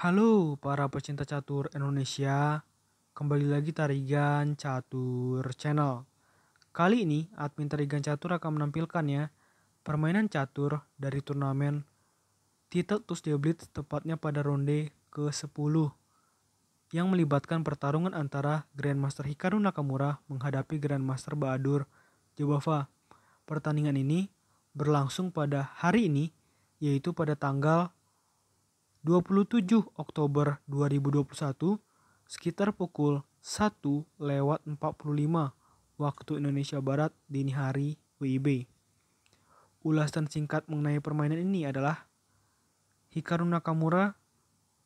Halo para pecinta catur Indonesia, kembali lagi Tarigan Catur Channel. Kali ini admin Tarigan Catur akan menampilkan ya permainan catur dari turnamen Titel Tus de Blitz tepatnya pada ronde ke-10 yang melibatkan pertarungan antara Grandmaster Hikaru Nakamura menghadapi Grandmaster Bahadur Jobava. Pertandingan ini berlangsung pada hari ini, yaitu pada tanggal 27 Oktober 2021 sekitar pukul 1:45 waktu Indonesia Barat dini hari WIB. Ulasan singkat mengenai permainan ini adalah Hikaru Nakamura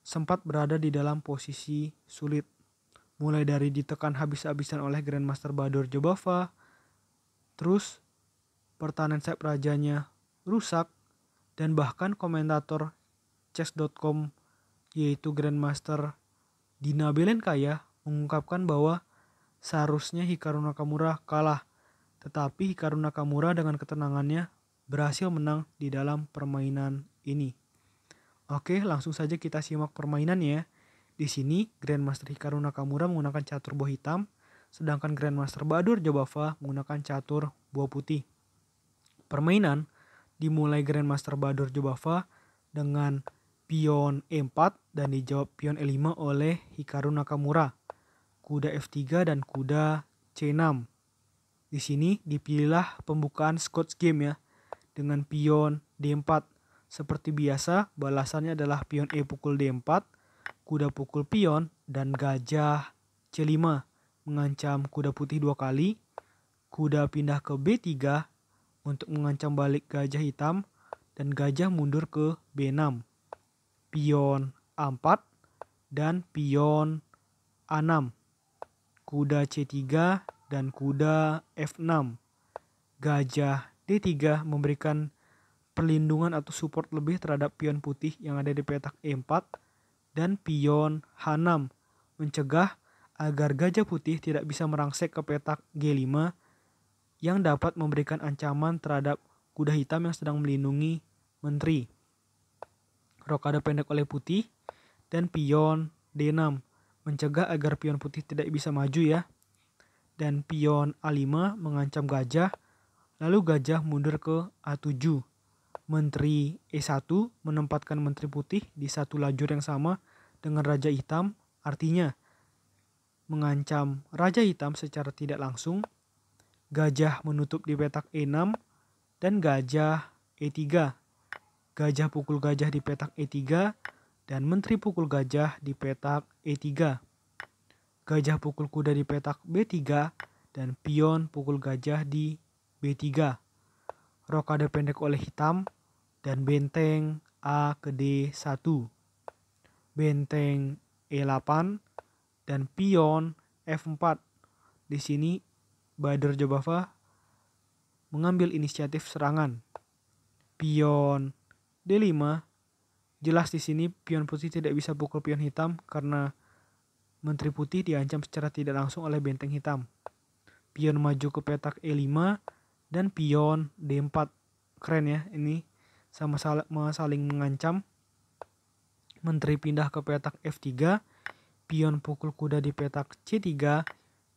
sempat berada di dalam posisi sulit, mulai dari ditekan habis-habisan oleh Grandmaster Bahadur Jobava, terus pertahanan set rajanya rusak, dan bahkan komentator chess.com yaitu Grandmaster Dina Belenkaya mengungkapkan bahwa seharusnya Hikaru Nakamura kalah, tetapi Hikaru Nakamura dengan ketenangannya berhasil menang di dalam permainan ini. Oke, langsung saja kita simak permainannya. Di sini Grandmaster Hikaru Nakamura menggunakan catur buah hitam, sedangkan Grandmaster Bahadur Jobava menggunakan catur buah putih. Permainan dimulai Grandmaster Bahadur Jobava dengan pion E4 dan dijawab pion E5 oleh Hikaru Nakamura, kuda F3 dan kuda C6. Di sini dipilihlah pembukaan Scots Game ya dengan pion D4. Seperti biasa, balasannya adalah pion E pukul D4, kuda pukul pion, dan gajah C5 mengancam kuda putih 2 kali, kuda pindah ke B3 untuk mengancam balik gajah hitam, dan gajah mundur ke B6. Pion A4 dan pion A6, kuda C3 dan kuda F6. Gajah D3 memberikan perlindungan atau support lebih terhadap pion putih yang ada di petak E4, dan pion H6 mencegah agar gajah putih tidak bisa merangsek ke petak G5 yang dapat memberikan ancaman terhadap kuda hitam yang sedang melindungi menteri. Rokade pendek oleh putih, dan pion D6 mencegah agar pion putih tidak bisa maju ya. Dan pion A5 mengancam gajah, lalu gajah mundur ke A7. Menteri E1 menempatkan menteri putih di satu lajur yang sama dengan raja hitam, artinya mengancam raja hitam secara tidak langsung. Gajah menutup di petak E6 dan gajah E3. Gajah pukul gajah di petak E3 dan menteri pukul gajah di petak E3. Gajah pukul kuda di petak B3 dan pion pukul gajah di B3. Rokade pendek oleh hitam dan benteng A ke D1. Benteng E8 dan pion F4. Di sini Bahadur Jobava mengambil inisiatif serangan. Pion D5, jelas di sini pion putih tidak bisa pukul pion hitam karena menteri putih diancam secara tidak langsung oleh benteng hitam. Pion maju ke petak E5 dan pion D4. Keren ya, ini sama saling mengancam. Menteri pindah ke petak F3, pion pukul kuda di petak C3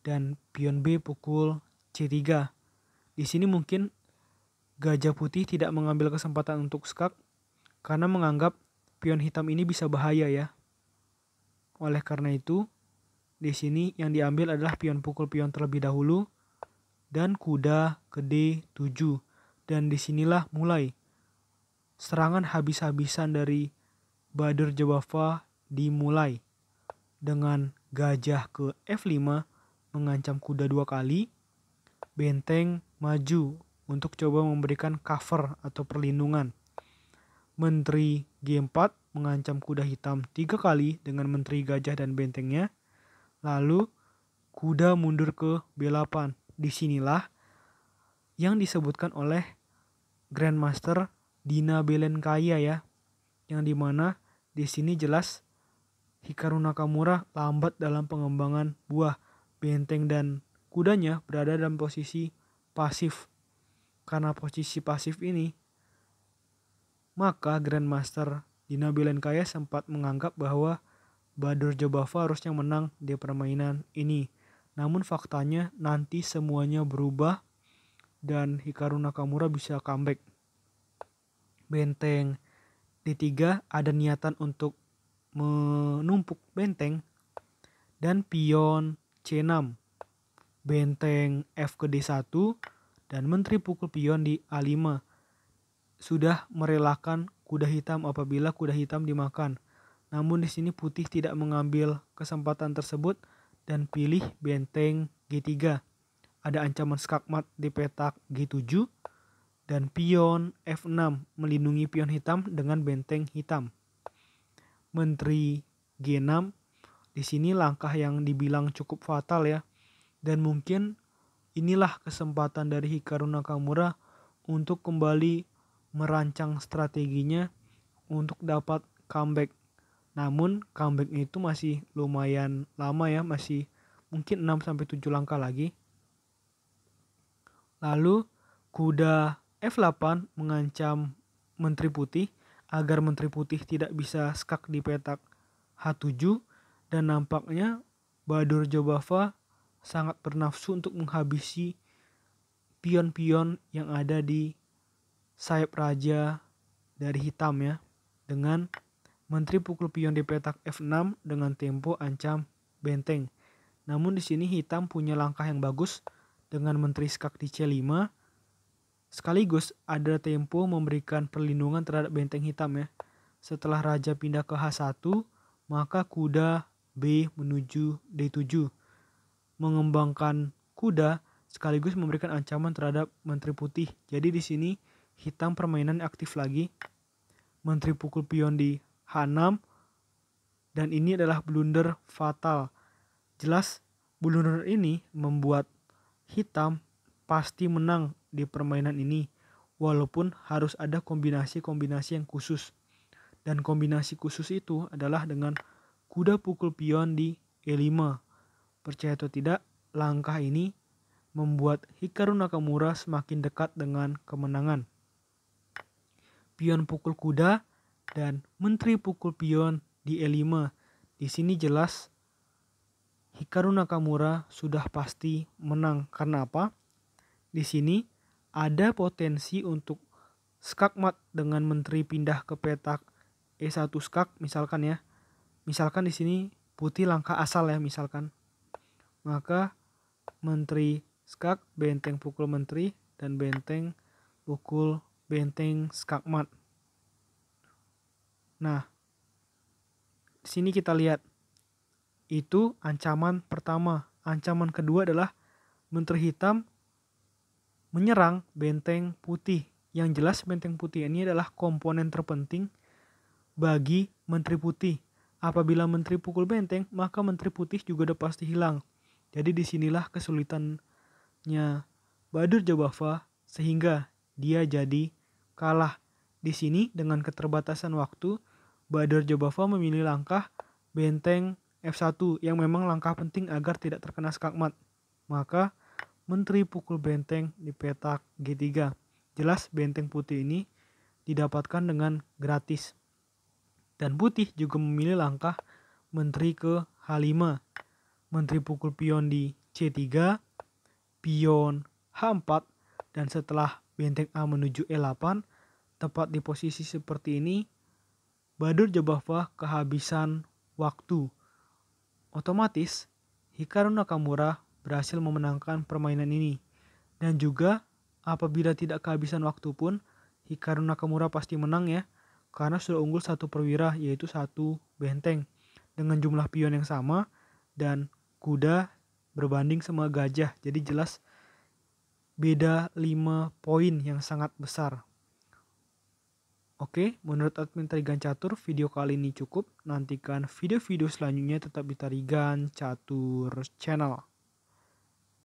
dan pion B pukul C3. Di sini mungkin gajah putih tidak mengambil kesempatan untuk skak karena menganggap pion hitam ini bisa bahaya ya. Oleh karena itu, di sini yang diambil adalah pion pukul pion terlebih dahulu dan kuda ke D7. Dan disinilah mulai serangan habis-habisan dari Bahadur Jobava dimulai dengan gajah ke F5 mengancam kuda 2 kali. Benteng maju untuk coba memberikan cover atau perlindungan. Menteri G4 mengancam kuda hitam 3 kali dengan menteri gajah dan bentengnya. Lalu kuda mundur ke B8. Disinilah yang disebutkan oleh Grandmaster Dina Belenkaya ya. Yang dimana di sini jelas Hikaru Nakamura lambat dalam pengembangan buah. Benteng dan kudanya berada dalam posisi pasif. Karena posisi pasif ini, maka Grandmaster Dina Belenkaya sempat menganggap bahwa Badur Jobava harusnya menang di permainan ini. Namun faktanya nanti semuanya berubah dan Hikaru Nakamura bisa comeback. Benteng D3 ada niatan untuk menumpuk benteng dan pion C6. Benteng F ke D1 dan menteri pukul pion di A5. Sudah merelakan kuda hitam apabila kuda hitam dimakan. Namun di sini putih tidak mengambil kesempatan tersebut dan pilih benteng G3. Ada ancaman skakmat di petak G7 dan pion F6 melindungi pion hitam dengan benteng hitam. Menteri G6 di sini langkah yang dibilang cukup fatal ya. Dan mungkin inilah kesempatan dari Hikaru Nakamura untuk kembali merancang strateginya untuk dapat comeback. Namun comebacknya itu masih lumayan lama ya, masih mungkin 6-7 langkah lagi. Lalu kuda F8 mengancam Menteri Putih agar Menteri Putih tidak bisa skak di petak H7 dan nampaknya Badur Jobava sangat bernafsu untuk menghabisi pion-pion yang ada di sayap raja dari hitam ya, dengan menteri pukul pion di petak F6 dengan tempo ancam benteng. Namun di sini hitam punya langkah yang bagus dengan menteri skak di C5 sekaligus ada tempo memberikan perlindungan terhadap benteng hitam ya. Setelah raja pindah ke H1 maka kuda B menuju D7 mengembangkan kuda sekaligus memberikan ancaman terhadap Menteri Putih. Jadi di sini hitam permainan aktif lagi. Menteri pukul pion di H6 dan ini adalah blunder fatal. Jelas blunder ini membuat hitam pasti menang di permainan ini walaupun harus ada kombinasi-kombinasi yang khusus. Dan kombinasi khusus itu adalah dengan kuda pukul pion di E5. Percaya atau tidak, langkah ini membuat Hikaru Nakamura semakin dekat dengan kemenangan. Pion pukul kuda dan menteri pukul pion di E5. Di sini jelas Hikaru Nakamura sudah pasti menang. Karena apa? Di sini ada potensi untuk skakmat dengan menteri pindah ke petak E1 skak misalkan ya. Misalkan di sini putih langkah asal ya misalkan. Maka menteri skak, benteng pukul menteri, dan benteng pukul benteng skakmat. Nah, di sini kita lihat itu ancaman pertama. Ancaman kedua adalah menteri hitam menyerang benteng putih. Yang jelas benteng putih ini adalah komponen terpenting bagi menteri putih. Apabila menteri pukul benteng, maka menteri putih juga udah pasti hilang. Jadi disinilah kesulitannya Badur Jobava sehingga dia jadi kalah. Di sini dengan keterbatasan waktu, Badur Jobava memilih langkah benteng F1 yang memang langkah penting agar tidak terkena skakmat. Maka menteri pukul benteng di petak G3. Jelas benteng putih ini didapatkan dengan gratis. Dan putih juga memilih langkah menteri ke H5. Menteri pukul pion di C3, pion H4, dan setelah benteng A menuju E8, tepat di posisi seperti ini, Badur Jobava kehabisan waktu. Otomatis, Hikaru Nakamura berhasil memenangkan permainan ini. Dan juga apabila tidak kehabisan waktu pun, Hikaru Nakamura pasti menang ya, karena sudah unggul 1 perwira yaitu 1 benteng dengan jumlah pion yang sama dan kuda berbanding sama gajah. Jadi jelas beda 5 poin yang sangat besar. Oke, menurut admin Tarigan Catur, video kali ini cukup. Nantikan video-video selanjutnya tetap di Tarigan Catur Channel.